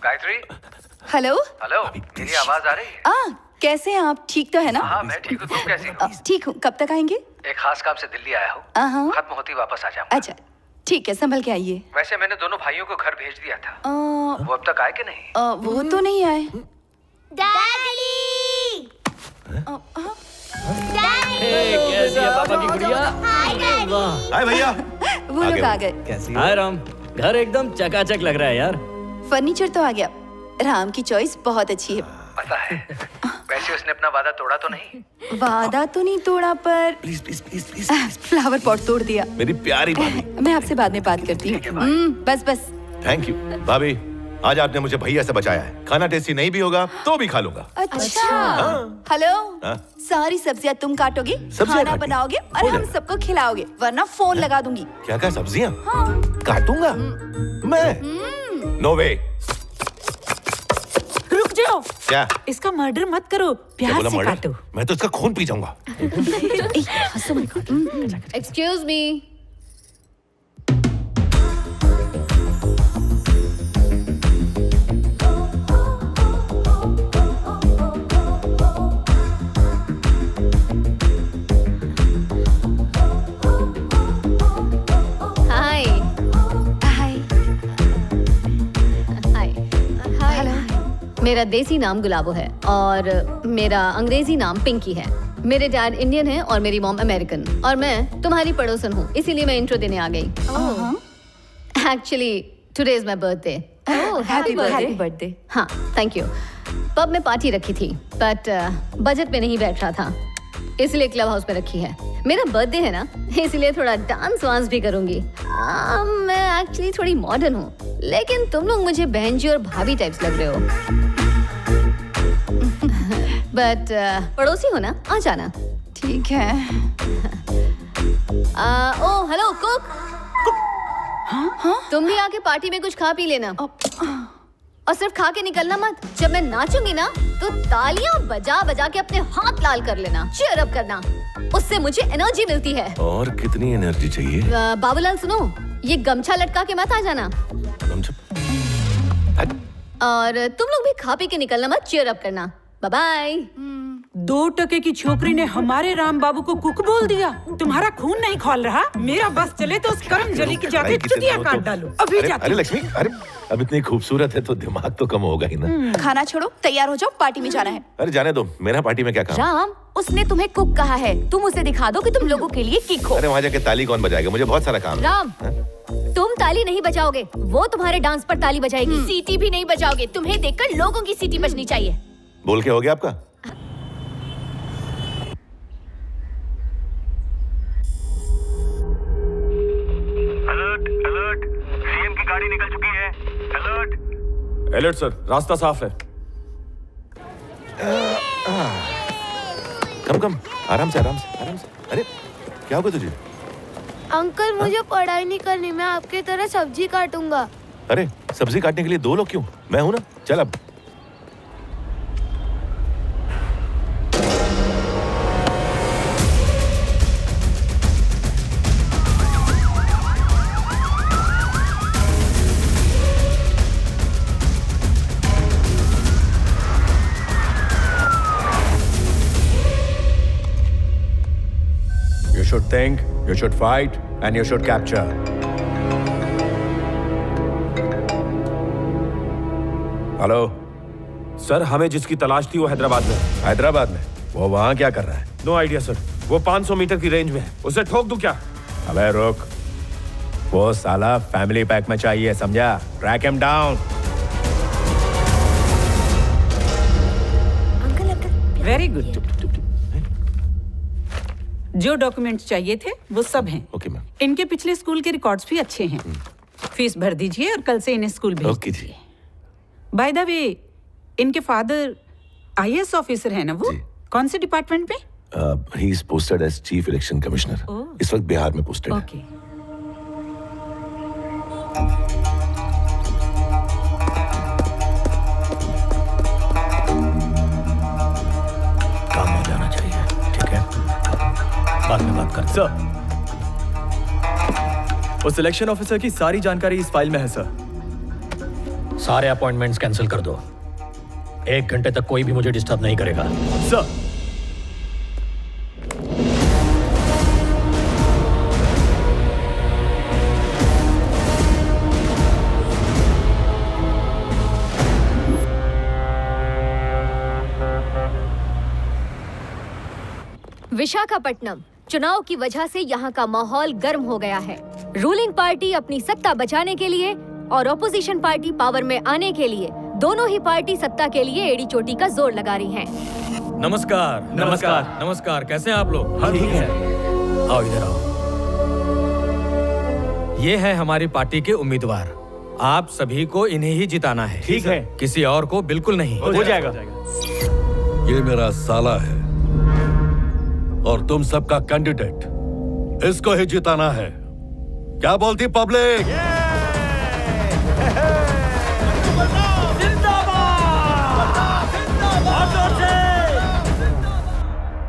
Gayatri. Hello hello, मेरी आवाज आ रही है? कैसे हैं आप? ठीक तो है ना? हाँ मैं ठीक हूँ, तुम कैसी हो? ठीक हूँ। कब तक आएंगे? एक खास काम से दिल्ली आया हूँ, खत्म होती वापस आ जाऊंगा। अच्छा ठीक है, संभल के आइए। वैसे मैंने दोनों भाइयों को घर भेज दिया था, वो अब तक आए कि नहीं? वो तो नहीं आए। डैडी! कैसी है पापा की गुड़िया? हाय भैया। वो लोग आ गए। कैसी? हाय राम, घर एकदम चकाचक लग रहा है यार। फर्नीचर तो आ गया। राम की चॉइस बहुत अच्छी है। पता है, वैसे उसने अपना वादा तोड़ा तो नहीं? वादा तो नहीं तोड़ा, पर please please please please flower pot तोड़ दिया। मेरी प्यारी भाभी। मैं आपसे बाद में बात करती हूँ। बस बस। थैंक यू भाभी, आज आपने मुझे भैया से बचाया है। खाना टेस्टी नहीं भी होगा तो भी खा लूंगा। अच्छा हेलो, सारी सब्जियां तुम काटोगे, खाना बनाओगे और हम सबको खिलाओगे, वरना फोन लगा दूंगी। क्या क्या सब्जियां? काटूंगा मैं? नो वे। रुक जाओ। क्या? इसका मर्डर मत करो, प्यार से काटो। मैं तो इसका खून पी जाऊंगा। Excuse me. हाय हाय। हाय हाय। मेरा देसी नाम गुलाबो है और मेरा अंग्रेजी नाम पिंकी है। मेरे डैड इंडियन है और मेरी मॉम अमेरिकन, और मैं तुम्हारी पड़ोसन हूँ, इसीलिए मैं इंट्रो देने आ गई। Actually today is my birthday. Happy birthday. हाँ थैंक यू। पब में पार्टी रखी थी, बट बजट में नहीं बैठ रहा था, इसलिए क्लब हाउस में रखी है। मेरा बर्थडे है ना, इसलिए थोड़ा डांस वांस भी करूंगी। मैं एक्चुअली थोड़ी मॉडर्न हूँ, लेकिन तुम लोग मुझे बहन जी और भाभी टाइप्स लग रहे हो। बट पड़ोसी हो ना, आ जाना। ठीक है। ओ हेलो कुक। तुम भी आके पार्टी में कुछ खा पी लेना, और सिर्फ खा के निकलना मत। जब मैं नाचूंगी ना तो तालियां बजा बजा के अपने हाथ लाल कर लेना, चीयर अप करना, उससे मुझे एनर्जी मिलती है। और कितनी एनर्जी चाहिए? बाबूलाल सुनो, ये गमछा लटका के मत आ जाना, और तुम लोग भी खा पी के निकलना मत, चीयर अप करना। Bye bye. 2 टके की छोकरी ने हमारे राम बाबू को कुक बोल दिया। तुम्हारा खून नहीं खौल रहा? मेरा बस चले तो उस कर्म जली की जाके चुतिया काट डालो। अभी जाती। अरे लक्ष्मी, अरे अब इतनी खूबसूरत है तो दिमाग तो कम होगा ही ना। खाना छोड़ो, तैयार हो जाओ, पार्टी में जाना है। अरे जाने दो, मेरा पार्टी में क्या काम? राम, उसने तुम्हें कुक कहा है, तुम उसे दिखा दो कि तुम लोगों के लिए किक हो। अरे वहाँ जाके ताली कौन बजाएगा? मुझे बहुत सारा काम है। राम, तुम ताली नहीं बजाओगे, वो तुम्हारे डांस पर ताली बजाएगी। सीटी भी नहीं बजाओगे, तुम्हें देखकर लोगों की सीटी बजनी चाहिए। बोल के हो गया आपका? अलर्ट अलर्ट, सीएम की गाड़ी निकल चुकी है। अलर्ट अलर्ट सर, रास्ता साफ है। कम कम, आराम से आराम से आराम से। अरे क्या होगा तुझे? अंकल मुझे पढ़ाई नहीं करनी, मैं आपकी तरह सब्जी काटूंगा। अरे सब्जी काटने के लिए 2 लोग क्यों? मैं हूं ना, चल अब। You should think, you should fight, and you should capture. Hello sir, हमें जिसकी तलाश थी वो हैदराबाद में। हैदराबाद में? वो वहाँ क्या कर रहा है? नो आइडिया सर, वो 500 मीटर की रेंज में है। उसे ठोक दूं क्या? अबे रुक, वो साला फैमिली पैक में चाहिए, समझा? Track him down. Very good. जो डॉक्यूमेंट्स चाहिए थे वो सब हैं। Okay ma'am. इनके पिछले स्कूल के रिकॉर्ड्स भी अच्छे हैं। फीस भर दीजिए और कल से इन्हें स्कूल भेज ओके जी। दीजिए। बाय द वे, इनके फादर आईएएस ऑफिसर है ना वो? कौन से डिपार्टमेंट में? He is posted as chief election commissioner. इस वक्त बिहार में पोस्टेड है। ओके। काम हो जाना चाहिए, ठीक है? बाद में बात करते हैं। सर, उस इलेक्शन ऑफिसर की सारी जानकारी इस फाइल में है सर। सारे अपॉइंटमेंट्स कैंसिल कर दो। 1 घंटे तक कोई भी मुझे डिस्टर्ब नहीं करेगा। सर। विशाखापट्टनम चुनाव की वजह से यहाँ का माहौल गर्म हो गया है। रूलिंग पार्टी अपनी सत्ता बचाने के लिए और ऑपोजिशन पार्टी पावर में आने के लिए, दोनों ही पार्टी सत्ता के लिए एड़ी चोटी का जोर लगा रही हैं। नमस्कार। नमस्कार। नमस्कार, कैसे हैं आप लोग? हाँ ठीक है। आओ इधर आओ। ये है हमारी पार्टी के उम्मीदवार। आप सभी को इन्हें ही जिताना है। ठीक है। किसी और को बिल्कुल नहीं। हो जाएगा। ये मेरा साला है और तुम सबका कैंडिडेट, इसको ही जिताना है। क्या बोलती पब्लिक?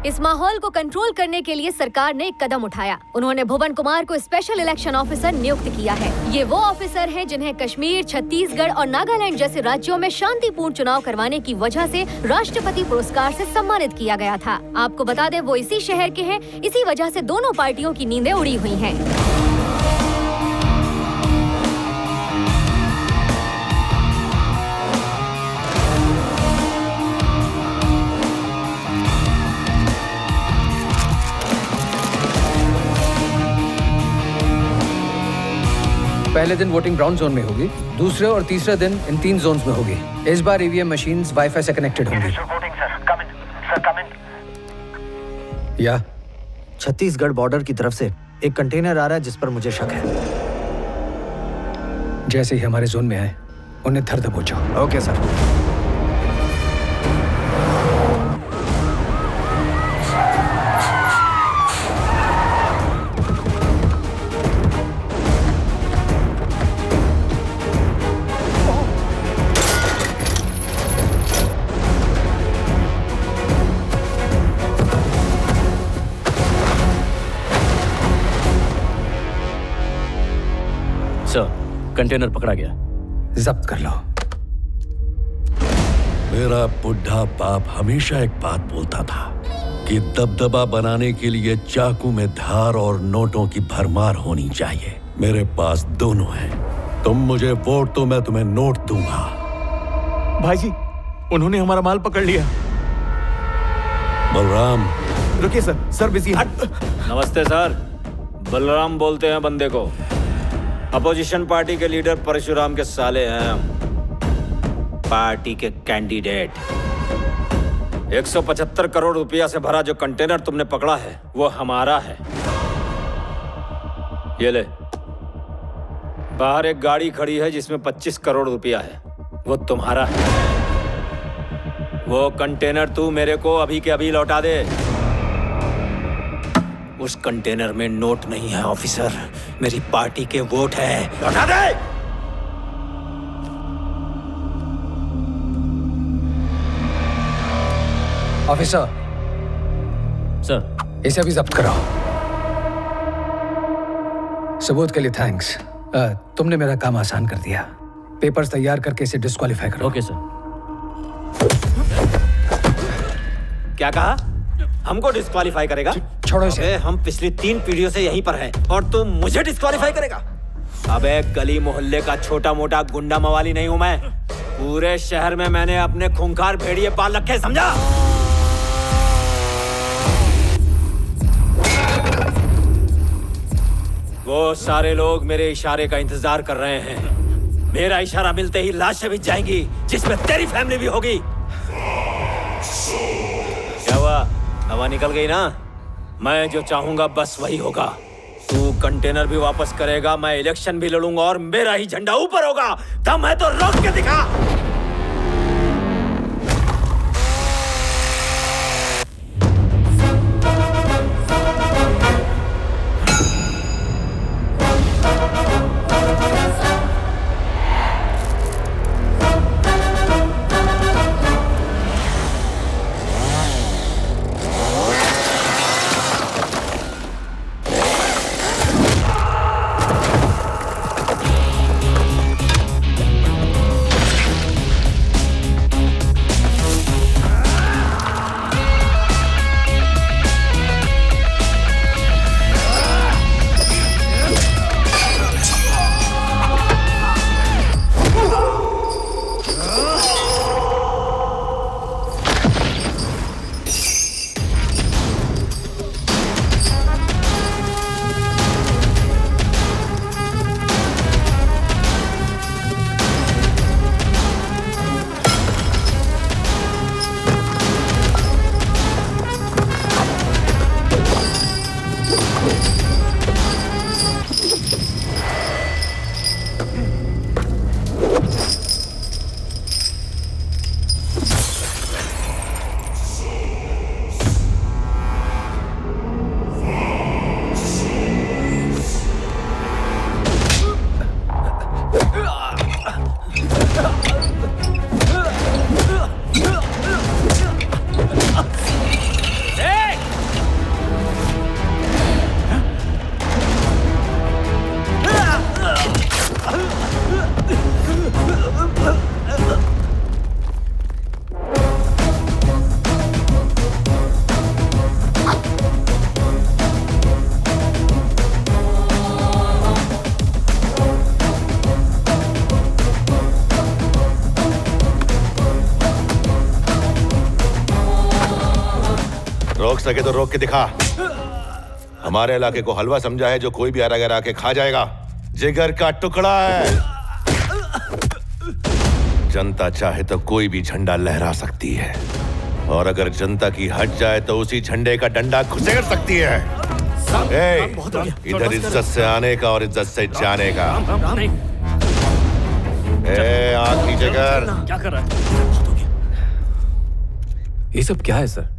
इस माहौल को कंट्रोल करने के लिए सरकार ने एक कदम उठाया। उन्होंने भुवन कुमार को स्पेशल इलेक्शन ऑफिसर नियुक्त किया है। ये वो ऑफिसर हैं जिन्हें कश्मीर, छत्तीसगढ़ और नागालैंड जैसे राज्यों में शांतिपूर्ण चुनाव करवाने की वजह से राष्ट्रपति पुरस्कार से सम्मानित किया गया था। आपको बता दें, वो इसी शहर के हैं। इसी वजह से दोनों पार्टियों की नींदें उड़ी हुई हैं। पहले दिन वोटिंग ब्राउन जोन में होगी, दूसरे और तीसरे दिन इन 3 जोन्स में होगी। इस बार ईवीएम मशीन्स वाईफाई से कनेक्टेड होंगी। या छत्तीसगढ़ बॉर्डर की तरफ से एक कंटेनर आ रहा है जिस पर मुझे शक है। जैसे ही हमारे जोन में आए, उन्हें धर दबोचो। Okay sir. कंटेनर पकड़ा गया। जब्त कर लो। मेरा बुढ़ा बाप हमेशा एक बात बोलता था कि दबदबा बनाने के लिए चाकू में धार और नोटों की भरमार होनी चाहिए। मेरे पास दोनों हैं। तुम मुझे वोट दो, मैं तुम्हें नोट दूंगा। भाई जी, उन्होंने हमारा माल पकड़ लिया। बलराम। रुकिए सर, सर बिजी है। नमस्ते सर, बलराम बोलते हैं बंदे को। अपोजिशन पार्टी के लीडर परशुराम के साले हैं हम, पार्टी के कैंडिडेट। 175 करोड़ रुपया से भरा जो कंटेनर तुमने पकड़ा है वो हमारा है। ये ले, बाहर एक गाड़ी खड़ी है जिसमें 25 करोड़ रुपया है, वो तुम्हारा है। वो कंटेनर तू मेरे को अभी के अभी लौटा दे। उस कंटेनर में नोट नहीं है ऑफिसर, मेरी पार्टी के वोट है। लौटा दे। ऑफिसर। सर। इसे भी जब्त कराओ। सबूत के लिए थैंक्स। तुमने मेरा काम आसान कर दिया। पेपर्स तैयार करके इसे डिस्क्वालीफाई करो। Okay sir. क्या कहा? हमको डिस्क्वालीफाई करेगा? छोड़ो इसे। हम पिछली 3 पीढ़ियों से यहीं पर हैं और तुम मुझे डिस्क्वालीफाई करेगा? अबे गली मोहल्ले का छोटा मोटा गुंडा मवाली नहीं हूं मैं। पूरे शहर में मैंने अपने खूंखार भेड़िए पाल रखे, समझा? वो सारे लोग मेरे इशारे का इंतजार कर रहे हैं। मेरा इशारा मिलते ही लाशें बिछ जाएंगी, जिसमें तेरी फैमिली भी होगी। क्या हुआ? हवा निकल गई ना? मैं जो चाहूंगा बस वही होगा। तू कंटेनर भी वापस करेगा, मैं इलेक्शन भी लड़ूंगा और मेरा ही झंडा ऊपर होगा। दम है तो रोक के दिखा। सके तो रोक के दिखा। हमारे इलाके को हलवा समझा है जो कोई भी अगर आके खा जाएगा। जिगर का टुकड़ा है। जनता चाहे तो कोई भी झंडा लहरा सकती है, और अगर जनता की हट जाए तो उसी झंडे का डंडा घुसेड़ सकती है। इधर इज्जत से आने का और इज्जत से जाने का। आंख नीचे कर। क्या कर रहा है? ये सब क्या है सर?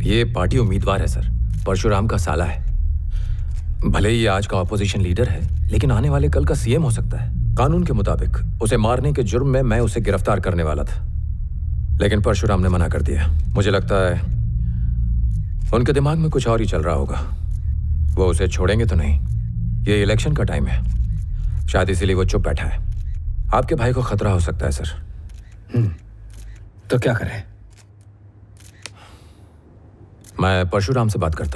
ये पार्टी उम्मीदवार है सर, परशुराम का साला है। भले ही ये आज का ऑपोजिशन लीडर है, लेकिन आने वाले कल का सीएम हो सकता है। कानून के मुताबिक उसे मारने के जुर्म में मैं उसे गिरफ्तार करने वाला था, लेकिन परशुराम ने मना कर दिया। मुझे लगता है उनके दिमाग में कुछ और ही चल रहा होगा। वो उसे छोड़ेंगे तो नहीं। ये इलेक्शन का टाइम है, शायद इसीलिए वो चुप बैठा है। आपके भाई को खतरा हो सकता है सर। तो क्या करें? मैं परशुराम से बात करता हूं।